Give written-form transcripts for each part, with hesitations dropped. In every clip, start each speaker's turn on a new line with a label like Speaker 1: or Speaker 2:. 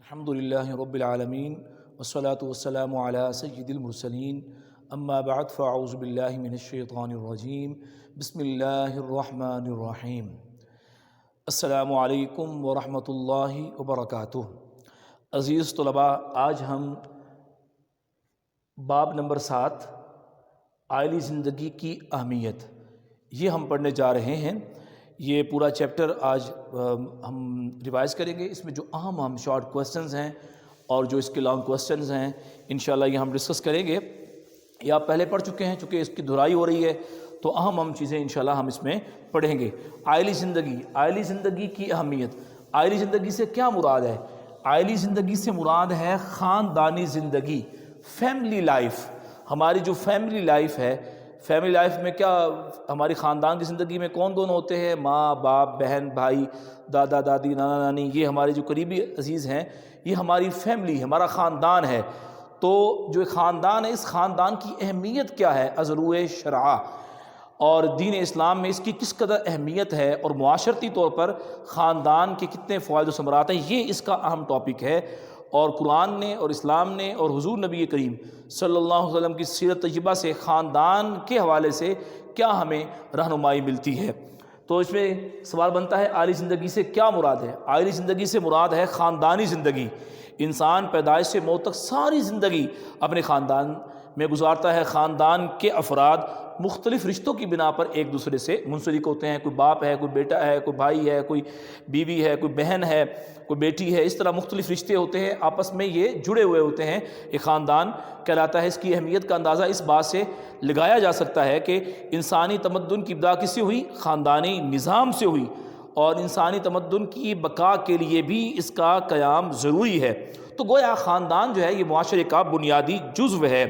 Speaker 1: الحمد للہ رب العالمین والصلاة والسلام علی سید المرسلین اما بعد فاعوذ باللہ من الشیطان الرجیم بسم اللہ الرحمن الرحیم السلام علیکم ورحمۃ اللہ وبرکاتہ۔ عزیز طلباء، آج ہم باب نمبر 7 عائلی زندگی کی اہمیت یہ ہم پڑھنے جا رہے ہیں۔ یہ پورا چیپٹر آج ہم ریوائز کریں گے۔ اس میں جو اہم شارٹ کوسچنز ہیں اور جو اس کے لانگ کوسچنز ہیں انشاءاللہ یہ ہم ڈسکس کریں گے۔ یہ آپ پہلے پڑھ چکے ہیں، چونکہ اس کی دہرائی ہو رہی ہے تو اہم چیزیں انشاءاللہ ہم اس میں پڑھیں گے۔ عائلی زندگی کی اہمیت۔ عائلی زندگی سے کیا مراد ہے؟ عائلی زندگی سے مراد ہے خاندانی زندگی، فیملی لائف۔ ہماری جو فیملی لائف ہے، فیملی لائف میں کیا ہماری خاندان کی زندگی میں کون ہوتے ہیں؟ ماں باپ، بہن بھائی، دادا دادی، نانا نانی، یہ ہمارے جو قریبی عزیز ہیں، یہ ہماری فیملی، ہمارا خاندان ہے۔ تو جو خاندان ہے، اس خاندان کی اہمیت کیا ہے ازروع شرع، اور دین اسلام میں اس کی کس قدر اہمیت ہے، اور معاشرتی طور پر خاندان کے کتنے فوائد و ثمرات ہیں، یہ اس کا اہم ٹاپک ہے۔ اور قرآن نے اور اسلام نے اور حضور نبی کریم صلی اللہ علیہ وسلم کی سیرت طیبہ سے خاندان کے حوالے سے کیا ہمیں رہنمائی ملتی ہے۔ تو اس میں سوال بنتا ہے عائلی زندگی سے کیا مراد ہے؟ عائلی زندگی سے مراد ہے خاندانی زندگی۔ انسان پیدائش سے موت تک ساری زندگی اپنے خاندان میں گزارتا ہے۔ خاندان کے افراد مختلف رشتوں کی بنا پر ایک دوسرے سے منسلک ہوتے ہیں۔ کوئی باپ ہے، کوئی بیٹا ہے، کوئی بھائی ہے، کوئی بیوی ہے، کوئی بہن ہے، کوئی بیٹی ہے۔ اس طرح مختلف رشتے ہوتے ہیں، آپس میں یہ جڑے ہوئے ہوتے ہیں، یہ خاندان کہلاتا ہے۔ اس کی اہمیت کا اندازہ اس بات سے لگایا جا سکتا ہے کہ انسانی تمدن کی ابتدا کس سے ہوئی؟ خاندانی نظام سے ہوئی، اور انسانی تمدن کی بقا کے لیے بھی اس کا قیام ضروری ہے۔ تو گویا خاندان جو ہے یہ معاشرے کا بنیادی جزو ہے۔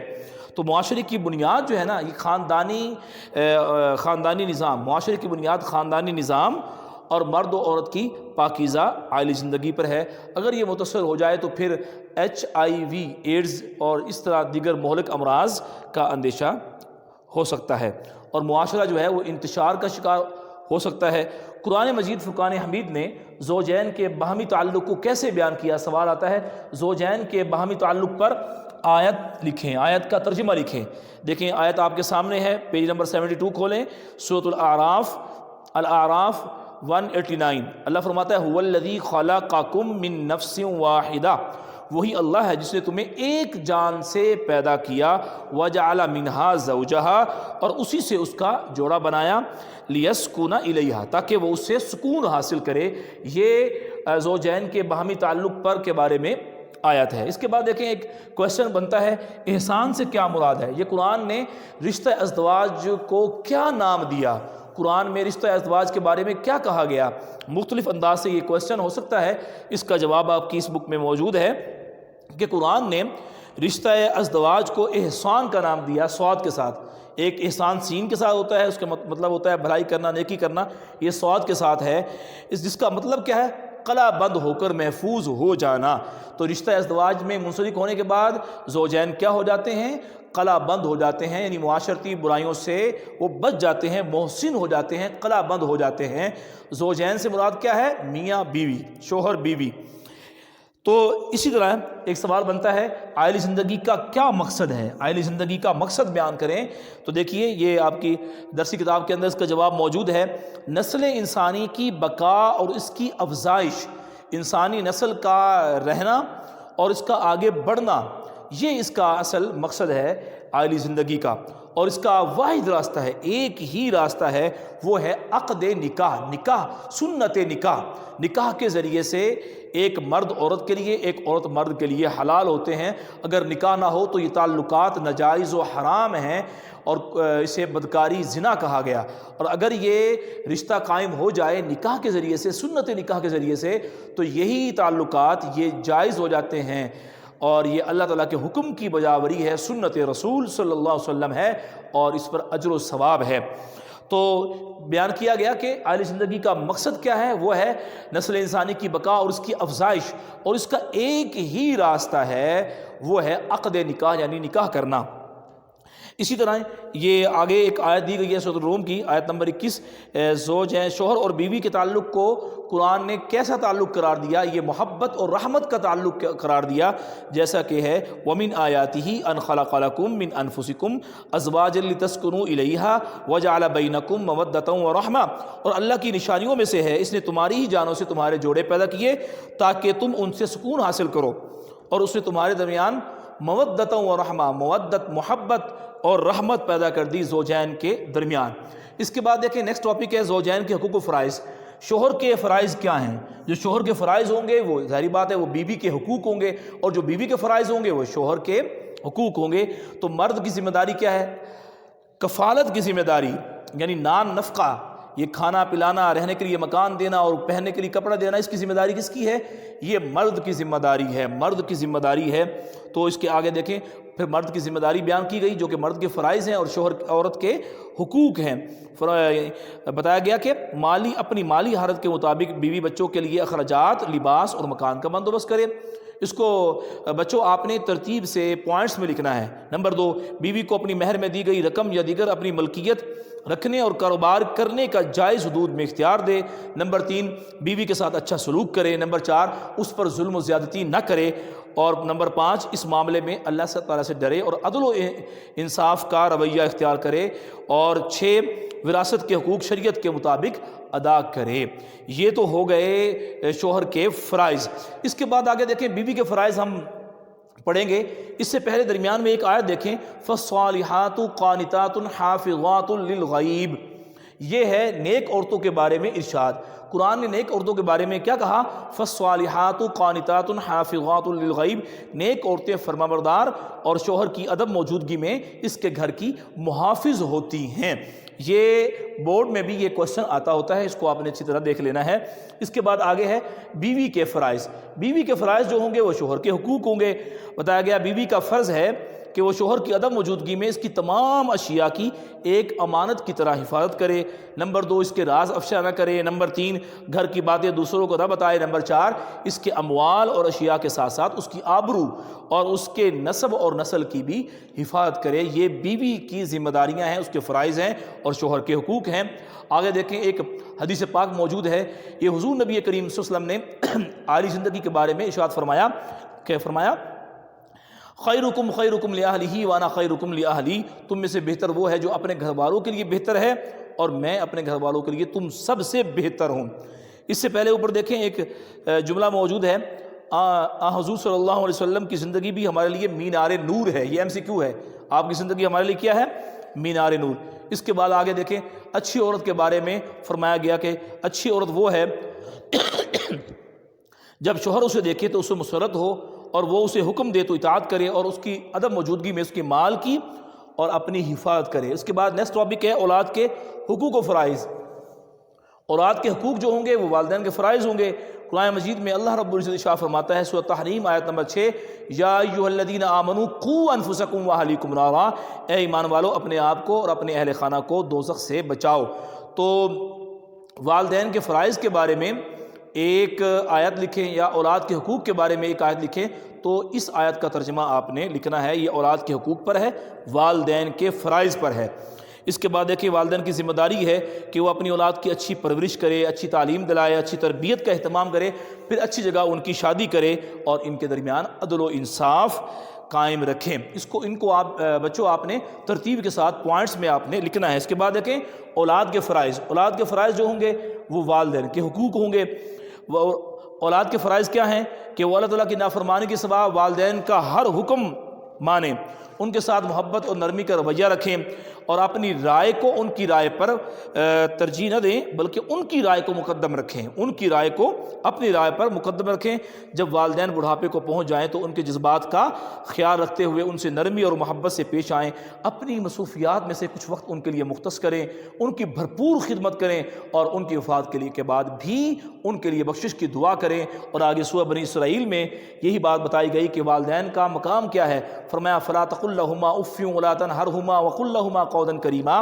Speaker 1: تو معاشرے کی بنیاد جو ہے نا، یہ خاندانی نظام، معاشرے کی بنیاد خاندانی نظام اور مرد و عورت کی پاکیزہ عائلی زندگی پر ہے۔ اگر یہ متاثر ہو جائے تو پھر HIV، ایڈز اور اس طرح دیگر مہلک امراض کا اندیشہ ہو سکتا ہے، اور معاشرہ جو ہے وہ انتشار کا شکار ہو سکتا ہے۔ قرآن مجید فرقان حمید نے زوجین کے باہمی تعلق کو کیسے بیان کیا؟ سوال آتا ہے زوجین کے باہمی تعلق پر آیت لکھیں، آیت کا ترجمہ لکھیں۔ دیکھیں آیت آپ کے سامنے ہے، پیج نمبر 72 کھولیں، سورۃ الاعراف 189۔ اللہ فرماتا ہے هو الذی خلقکم من نفس واحدہ، وہی اللہ ہے جس نے تمہیں ایک جان سے پیدا کیا، وجعل منہا زوجہا، اور اسی سے اس کا جوڑا بنایا، لیسکن الیہا، تاکہ وہ اس سے سکون حاصل کرے۔ یہ زوجین کے باہمی تعلق پر کے بارے میں آیت ہے۔ اس کے بعد دیکھیں ایک کویسچن بنتا ہے احسان سے کیا مراد ہے؟ یہ قرآن نے رشتہ ازدواج کو کیا نام دیا؟ قرآن میں رشتہ ازدواج کے بارے میں کیا کہا گیا؟ مختلف انداز سے یہ کویسچن ہو سکتا ہے۔ اس کا جواب آپ کی اس بک میں موجود ہے کہ قرآن نے رشتہ ازدواج کو احسان کا نام دیا، صاد کے ساتھ۔ ایک احسان سین کے ساتھ ہوتا ہے، اس کا مطلب ہوتا ہے بھلائی کرنا، نیکی کرنا، یہ صاد کے ساتھ ہے، جس کا مطلب کیا ہے؟ قلع بند ہو کر محفوظ ہو جانا۔ تو رشتہ ازدواج میں منسلک ہونے کے بعد زوجین کیا ہو جاتے ہیں؟ قلع بند ہو جاتے ہیں، یعنی معاشرتی برائیوں سے وہ بچ جاتے ہیں، محسن ہو جاتے ہیں، قلع بند ہو جاتے ہیں۔ زوجین سے مراد کیا ہے؟ میاں بیوی، شوہر بیوی۔ تو اسی طرح ایک سوال بنتا ہے عائلی زندگی کا کیا مقصد ہے؟ عائلی زندگی کا مقصد بیان کریں تو دیکھیے یہ آپ کی درسی کتاب کے اندر اس کا جواب موجود ہے۔ نسل انسانی کی بقا اور اس کی افزائش، انسانی نسل کا رہنا اور اس کا آگے بڑھنا، یہ اس کا اصل مقصد ہے عائلی زندگی کا، اور اس کا واحد راستہ ہے، ایک ہی راستہ ہے، وہ ہے عقد نکاح، سنت نکاح۔ نکاح کے ذریعے سے ایک مرد عورت کے لیے، ایک عورت مرد کے لیے حلال ہوتے ہیں۔ اگر نکاح نہ ہو تو یہ تعلقات ناجائز و حرام ہیں، اور اسے بدکاری زنا کہا گیا۔ اور اگر یہ رشتہ قائم ہو جائے نکاح کے ذریعے سے، سنت نکاح کے ذریعے سے، تو یہی تعلقات یہ جائز ہو جاتے ہیں، اور یہ اللہ تعالیٰ کے حکم کی بجاوری ہے، سنت رسول صلی اللہ علیہ وسلم ہے، اور اس پر اجر و ثواب ہے۔ تو بیان کیا گیا کہ عائلی زندگی کا مقصد کیا ہے؟ وہ ہے نسل انسانی کی بقا اور اس کی افزائش، اور اس کا ایک ہی راستہ ہے، وہ ہے عقد نکاح، یعنی نکاح کرنا۔ اسی طرح یہ آگے ایک آیت دی گئی ہے سورۃ الروم کی آیت نمبر 21، زوج ہیں شوہر اور بیوی کے تعلق کو قرآن نے کیسا تعلق قرار دیا؟ یہ محبت اور رحمت کا تعلق قرار دیا، جیسا کہ ہے وَمِنْ آيَاتِهِ أَنْ خَلَقَ لَكُم مِّنْ أَنفُسِكُمْ أَزْوَاجًا لِتَسْكُنُوا إِلَيْهَا وَجَعَلَ بَيْنَكُم مَّوَدَّةً وَرَحْمَةً، اور اللہ کی نشانیوں میں سے ہے اس نے تمہاری ہی جانوں سے تمہارے جوڑے پیدا کیے تاکہ تم ان سے سکون حاصل کرو، اور اس نے تمہارے درمیان مودۃ و رحمہ، مودت محبت اور رحمت پیدا کر دی زوجین کے درمیان۔ اس کے بعد دیکھیں نیکسٹ ٹاپک ہے زوجین کے حقوق و فرائض۔ شوہر کے فرائض کیا ہیں؟ جو شوہر کے فرائض ہوں گے وہ ظاہری بات ہے وہ بیوی کے حقوق ہوں گے، اور جو بیوی کے فرائض ہوں گے وہ شوہر کے حقوق ہوں گے۔ تو مرد کی ذمہ داری کیا ہے؟ کفالت کی ذمہ داری، یعنی نان نفقہ، یہ کھانا پلانا، رہنے کے لیے مکان دینا اور پہننے کے لیے کپڑا دینا، اس کی ذمہ داری کس کی ہے؟ یہ مرد کی ذمہ داری ہے، مرد کی ذمہ داری ہے۔ تو اس کے آگے دیکھیں پھر مرد کی ذمہ داری بیان کی گئی جو کہ مرد کے فرائض ہیں اور شوہر عورت کے حقوق ہیں۔ بتایا گیا کہ اپنی مالی حالت کے مطابق بیوی بچوں کے لیے اخراجات، لباس اور مکان کا بندوبست کرے۔ اس کو بچوں آپ نے ترتیب سے پوائنٹس میں لکھنا ہے۔ نمبر 2، بیوی کو اپنی مہر میں دی گئی رقم یا دیگر اپنی ملکیت رکھنے اور کاروبار کرنے کا جائز حدود میں اختیار دے۔ نمبر 3، بیوی کے ساتھ اچھا سلوک کرے۔ نمبر 4، اس پر ظلم و زیادتی نہ کرے۔ اور نمبر 5، اس معاملے میں اللہ تعالیٰ سے ڈرے اور عدل و انصاف کا رویہ اختیار کرے۔ اور 6، وراثت کے حقوق شریعت کے مطابق ادا کرے۔ یہ تو ہو گئے شوہر کے فرائض۔ اس کے بعد آگے دیکھیں بیوی کے فرائض ہم پڑھیں گے۔ اس سے پہلے درمیان میں ایک آیت دیکھیں، فَالصَّالِحَاتُ قَانِتَاتٌ حَافِظَاتٌ لِلْغَیْبِ، یہ ہے نیک عورتوں کے بارے میں ارشاد۔ قرآن نے نیک عورتوں کے بارے میں کیا کہا؟ فَالصَّالِحَاتُ قَانِتَاتٌ حَافِظَاتٌ لِلْغَیْبِ، نیک عورتیں فرمانبردار اور شوہر کی عدم موجودگی میں اس کے گھر کی محافظ ہوتی ہیں۔ یہ بورڈ میں بھی یہ کوشچن آتا ہوتا ہے، اس کو آپ نے اچھی طرح دیکھ لینا ہے۔ اس کے بعد آگے ہے بیوی کے فرائض۔ بیوی کے فرائض جو ہوں گے وہ شوہر کے حقوق ہوں گے۔ بتایا گیا بیوی کا فرض ہے کہ وہ شوہر کی عدم موجودگی میں اس کی تمام اشیاء کی ایک امانت کی طرح حفاظت کرے۔ نمبر 2، اس کے راز افشا نہ کرے۔ نمبر 3، گھر کی باتیں دوسروں کو نہ بتائے۔ نمبر 4، اس کے اموال اور اشیاء کے ساتھ ساتھ اس کی آبرو اور اس کے نسب اور نسل کی بھی حفاظت کرے۔ یہ بیوی کی ذمہ داریاں ہیں، اس کے فرائض ہیں اور شوہر کے حقوق ہیں۔ آگے دیکھیں ایک حدیث پاک موجود ہے، یہ حضور نبی کریم صلی اللہ علیہ وسلم نے اعلی زندگی کے بارے میں ارشاد فرمایا کہ خیرکم خیرکم لأہلہ وانا خیرکم لأہلی، تم میں سے بہتر وہ ہے جو اپنے گھر والوں کے لیے بہتر ہے اور میں اپنے گھر والوں کے لیے تم سب سے بہتر ہوں۔ اس سے پہلے اوپر دیکھیں ایک جملہ موجود ہے، حضور صلی اللہ علیہ وسلم کی زندگی بھی ہمارے لیے مینار نور ہے۔ یہ MCQ ہے، آپ کی زندگی ہمارے لیے کیا ہے؟ مینار نور۔ اس کے بعد آگے دیکھیں اچھی عورت کے بارے میں فرمایا گیا کہ اچھی عورت وہ ہے جب شوہر اسے دیکھے تو اسے مسرت ہو اور وہ اسے حکم دے تو اطاعت کرے اور اس کی عدم موجودگی میں اس کے مال کی اور اپنی حفاظت کرے۔ اس کے بعد نیکسٹ ٹاپک ہے اولاد کے حقوق و فرائض۔ اولاد کے حقوق جو ہوں گے وہ والدین کے فرائض ہوں گے۔ قرآن مجید میں اللہ رب العزت ارشاد فرماتا ہے سورۃ تحریم آیت نمبر 6، یا ایھا الذین آمنوا قوا انفسکم واہلیکم نارا، اے ایمان والو اپنے آپ کو اور اپنے اہل خانہ کو دوزخ سے بچاؤ۔ تو والدین کے فرائض کے بارے میں ایک آیت لکھیں یا اولاد کے حقوق کے بارے میں ایک آیت لکھیں تو اس آیت کا ترجمہ آپ نے لکھنا ہے۔ یہ اولاد کے حقوق پر ہے، والدین کے فرائض پر ہے۔ اس کے بعد دیکھیں والدین کی ذمہ داری ہے کہ وہ اپنی اولاد کی اچھی پرورش کرے، اچھی تعلیم دلائے، اچھی تربیت کا اہتمام کرے، پھر اچھی جگہ ان کی شادی کرے اور ان کے درمیان عدل و انصاف قائم رکھیں۔ ان کو آپ بچوں آپ نے ترتیب کے ساتھ پوائنٹس میں آپ نے لکھنا ہے۔ اس کے بعد دیکھیں اولاد کے فرائض۔ اولاد کے فرائض جو ہوں گے وہ والدین کے حقوق ہوں گے۔ اولاد کے فرائض کیا ہیں کہ وہ اللہ تعالیٰ کی نافرمانی کے سوا والدین کا ہر حکم مانیں، ان کے ساتھ محبت اور نرمی کا رویہ رکھیں اور اپنی رائے کو ان کی رائے پر ترجیح نہ دیں بلکہ ان کی رائے کو مقدم رکھیں، ان کی رائے کو اپنی رائے پر مقدم رکھیں۔ جب والدین بڑھاپے کو پہنچ جائیں تو ان کے جذبات کا خیال رکھتے ہوئے ان سے نرمی اور محبت سے پیش آئیں، اپنی مصروفیات میں سے کچھ وقت ان کے لیے مختص کریں، ان کی بھرپور خدمت کریں اور ان کی وفات کے بعد بھی ان کے لیے بخشش کی دعا کریں۔ اور آگے سورہ بنی اسرائیل میں یہی بات بتائی گئی کہ والدین کا مقام کیا ہے۔ فرمایا فلا تقل لهما اف ولا تنهرهما وقل لهما قولا کریما،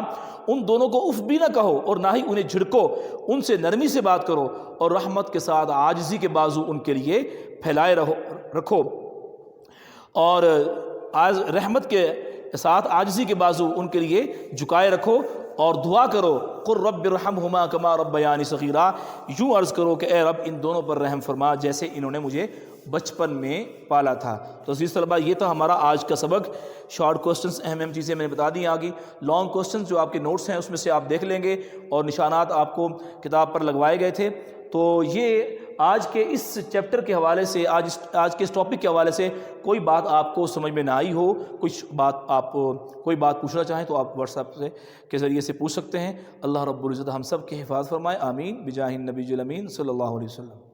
Speaker 1: ان دونوں کو اف بھی نہ کہو اور نہ ہی انہیں جھڑکو، ان سے نرمی سے بات کرو اور رحمت کے ساتھ عاجزی کے بازو ان کے لیے پھیلائے رکھو۔ اور آج رحمت کے ساتھ عاجزی کے بازو ان کے لیے جھکائے رکھو اور دعا کرو قل رب ارحمہما کما ربیانی صغیرا، یوں عرض کرو کہ اے رب ان دونوں پر رحم فرما جیسے انہوں نے مجھے بچپن میں پالا تھا۔ تو عزیز طلبہ یہ تھا ہمارا آج کا سبق۔ شارٹ کوسچنز اہم چیزیں میں نے بتا دی آگے، لانگ کوسچنز جو آپ کے نوٹس ہیں اس میں سے آپ دیکھ لیں گے اور نشانات آپ کو کتاب پر لگوائے گئے تھے۔ تو یہ آج کے اس چیپٹر کے حوالے سے آج کے اس ٹاپک کے حوالے سے کوئی بات آپ کو سمجھ میں نہ آئی ہو، کوئی بات پوچھنا چاہیں تو آپ واٹس ایپ کے ذریعے سے پوچھ سکتے ہیں۔ اللہ رب العزت ہم سب کی حفاظت فرمائے، آمین بجاہ النبی الامین صلی اللہ علیہ وسلم۔